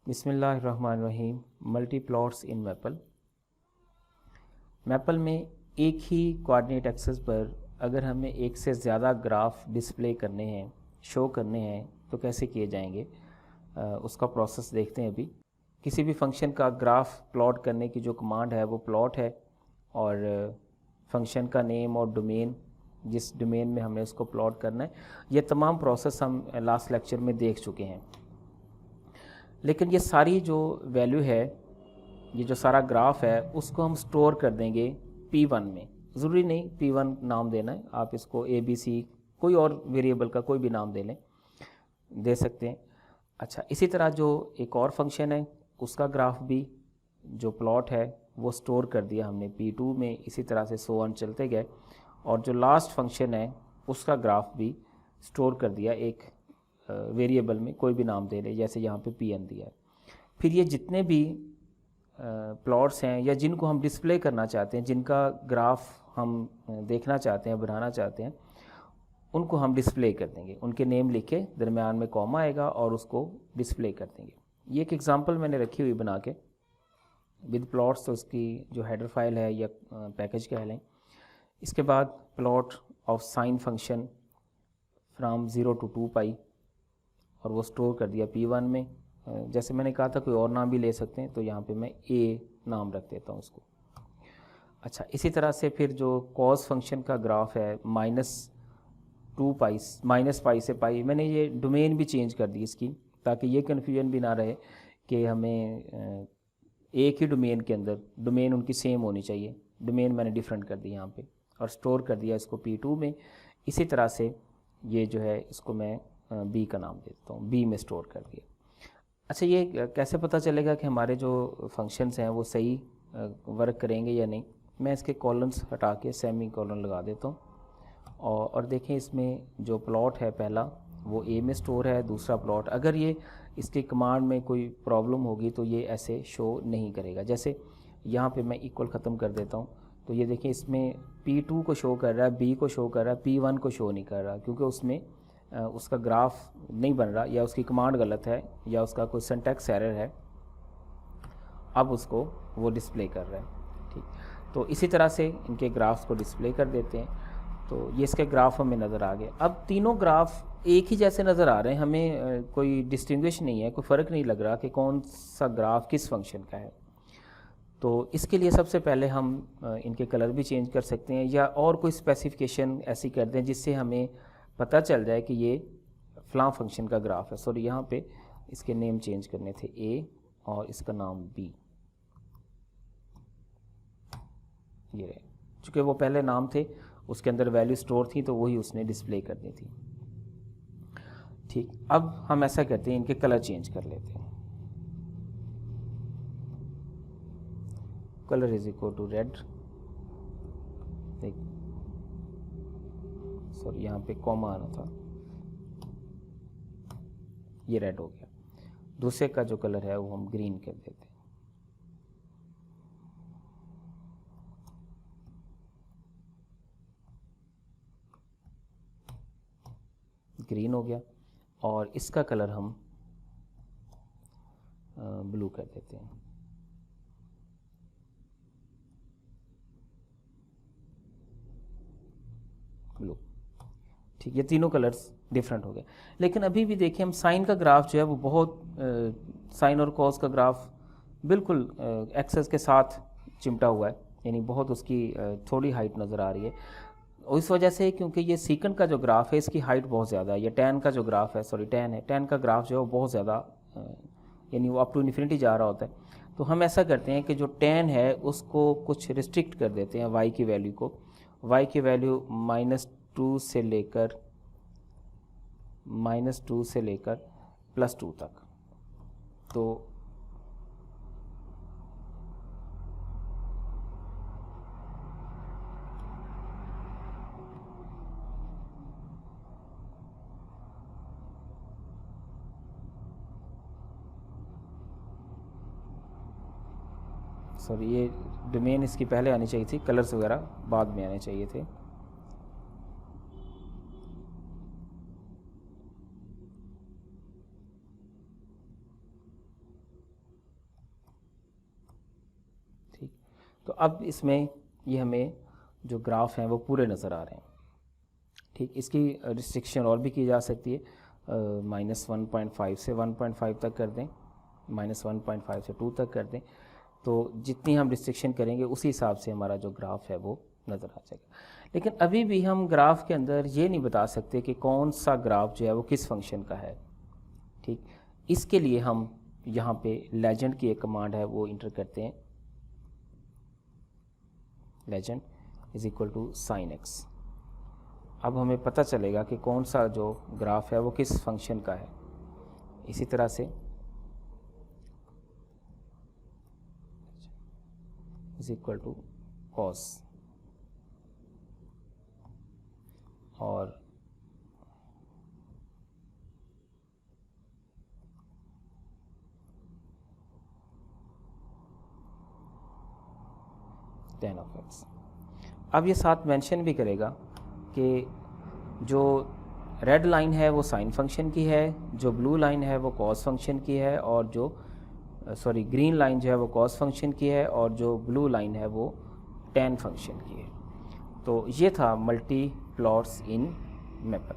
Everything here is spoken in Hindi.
बिस्मिल्लाहिर्रहमानिर्रहीम। मल्टी प्लॉट्स इन मैपल। मैपल में एक ही कोऑर्डिनेट एक्सिस पर अगर हमें एक से ज़्यादा ग्राफ डिस्प्ले करने हैं, शो करने हैं, तो कैसे किए जाएंगे, उसका प्रोसेस देखते हैं। अभी किसी भी फंक्शन का ग्राफ प्लॉट करने की जो कमांड है वो प्लॉट है, और फंक्शन का नेम और डोमेन, जिस डोमेन में हमने उसको प्लॉट करना है, ये तमाम प्रोसेस हम लास्ट लेक्चर में देख चुके हैं। लेकिन ये सारी जो वैल्यू है, ये जो सारा ग्राफ है, उसको हम स्टोर कर देंगे P1 में। ज़रूरी नहीं P1 नाम देना है, आप इसको ABC कोई और वेरिएबल का कोई भी नाम दे सकते हैं। अच्छा, इसी तरह जो एक और फंक्शन है उसका ग्राफ भी जो प्लॉट है वो स्टोर कर दिया हमने P2 में। इसी तरह से सो ऑन चलते गए, और जो लास्ट फंक्शन है उसका ग्राफ भी स्टोर कर दिया एक वेरिएबल में, कोई भी नाम दे ले, जैसे यहाँ पे Pn दिया है। फिर ये जितने भी प्लॉट्स हैं या जिनको हम डिस्प्ले करना चाहते हैं, जिनका ग्राफ हम देखना चाहते हैं, बनाना चाहते हैं, उनको हम डिस्प्ले कर देंगे। उनके नेम लिख के दरमियान में कॉमा आएगा और उसको डिस्प्ले कर देंगे। ये एक एग्जांपल मैंने रखी हुई बना के विद प्लॉट्स, तो उसकी जो हेडर फाइल है या पैकेज कह लें। इसके बाद plot of sine function from 0 to 2 पाई, और वो स्टोर कर दिया P1 में। जैसे मैंने कहा था कोई और नाम भी ले सकते हैं, तो यहाँ पे मैं A नाम रख देता हूँ उसको। अच्छा, इसी तरह से फिर जो कॉस फंक्शन का ग्राफ है -2 पाई, -पाई से पाई, मैंने ये डोमेन भी चेंज कर दी इसकी, ताकि ये कन्फ्यूजन भी ना रहे कि हमें एक ही डोमेन के अंदर डोमेन उनकी सेम होनी चाहिए। डोमेन मैंने डिफरेंट कर दी यहाँ पे, और स्टोर कर दिया इसको P2 में। इसी तरह से ये जो है इसको मैं B का नाम दे देता हूँ, B में स्टोर कर दिया। अच्छा, ये कैसे पता चलेगा कि हमारे जो फंक्शंस हैं वो सही वर्क करेंगे या नहीं? मैं इसके कॉलम्स हटा के सेमी कॉलन लगा देता हूँ, और देखें इसमें जो प्लॉट है पहला वो A में स्टोर है, दूसरा प्लॉट अगर ये इसकी कमांड में कोई प्रॉब्लम होगी तो ये ऐसे शो नहीं करेगा। जैसे यहाँ पे मैं इक्वल ख़त्म कर देता हूँ, तो ये देखें इसमें P2 को शो कर रहा है, B को शो कर रहा है, P1 को शो नहीं कर रहा, क्योंकि उसमें उसका ग्राफ नहीं बन रहा, या उसकी कमांड गलत है, या उसका कोई सिंटैक्स एरर है। अब उसको वो डिस्प्ले कर रहा है। ठीक, तो इसी तरह से इनके ग्राफ्स को डिस्प्ले कर देते हैं। तो ये इसके ग्राफ हमें नज़र आ गए। अब तीनों ग्राफ एक ही जैसे नज़र आ रहे हैं, हमें कोई डिस्टिंग्विश नहीं है, कोई फ़र्क नहीं लग रहा कि कौन सा ग्राफ किस फंक्शन का है। तो इसके लिए सबसे पहले हम इनके कलर भी चेंज कर सकते हैं, या और कोई स्पेसिफिकेशन ऐसी कर दें जिससे हमें पता चल जाए कि ये फ़लाँ फंक्शन का ग्राफ है। सॉरी, यहाँ पे इसके नेम चेंज करने थे, A और इसका नाम B। ये रहे, चूँकि वो पहले नाम थे, उसके अंदर वैल्यू स्टोर थी, तो वही उसने डिस्प्ले कर दी थी। ठीक, अब हम ऐसा करते हैं, इनके कलर चेंज कर लेते हैं। Colour is equal to red. Sorry, यहाँ पे कॉमा आना था, ये रेड हो गया। दूसरे का जो कलर है वो हम ग्रीन कर देते हैं। ग्रीन हो गया, और इसका कलर हम ब्लू कर देते हैं। ब्लू। ठीक, ये तीनों कलर्स डिफरेंट हो गए। लेकिन अभी भी देखिए, हम साइन का ग्राफ जो है वो बहुत साइन और कॉस का ग्राफ बिल्कुल एक्सेस के साथ चिमटा हुआ है, यानी बहुत उसकी थोड़ी हाइट नज़र आ रही है। और इस वजह से, क्योंकि ये सीकंड का जो ग्राफ है इसकी हाइट बहुत ज़्यादा है, ये टैन का जो ग्राफ है, सॉरी टैन है, टैन का ग्राफ जो है वो बहुत ज़्यादा, यानी वो अप टू इन्फिनिटी जा रहा होता है। तो हम ऐसा करते हैं कि जो टैन है उसको कुछ रिस्ट्रिक्ट कर देते हैं, वाई की वैल्यू को। वाई की वैल्यू -2 से लेकर +2 तक। तो सॉरी, ये डोमेन इसकी पहले आनी चाहिए थी, कलर्स वगैरह बाद में आने चाहिए थे। तो अब इसमें ये हमें जो ग्राफ हैं वो पूरे नज़र आ रहे हैं। ठीक, इसकी रिस्ट्रिक्शन और भी की जा सकती है, -1.5 से 1.5 तक कर दें, -1.5 से 2 तक कर दें, तो जितनी हम रिस्ट्रिक्शन करेंगे उसी हिसाब से हमारा जो ग्राफ है वो नज़र आ जाएगा। लेकिन अभी भी हम ग्राफ के अंदर ये नहीं बता सकते कि कौन सा ग्राफ जो है वो किस फंक्शन का है। ठीक, इसके लिए हम यहाँ पे लेजेंड की एक कमांड है वो इंटर करते हैं, लेजेंड = sin x। अब हमें पता चलेगा कि कौन सा जो ग्राफ है वो किस फंक्शन का है। इसी तरह से = cos, और tan of x। अब ये साथ मेंशन भी करेगा कि जो रेड लाइन है वो साइन फंक्शन की है, जो ब्लू लाइन है वो कॉस फंक्शन की है, और जो ग्रीन लाइन जो है वो कॉस फंक्शन की है, और जो ब्लू लाइन है वो tan फंक्शन की है। तो ये था मल्टी प्लॉट्स इन मैपल।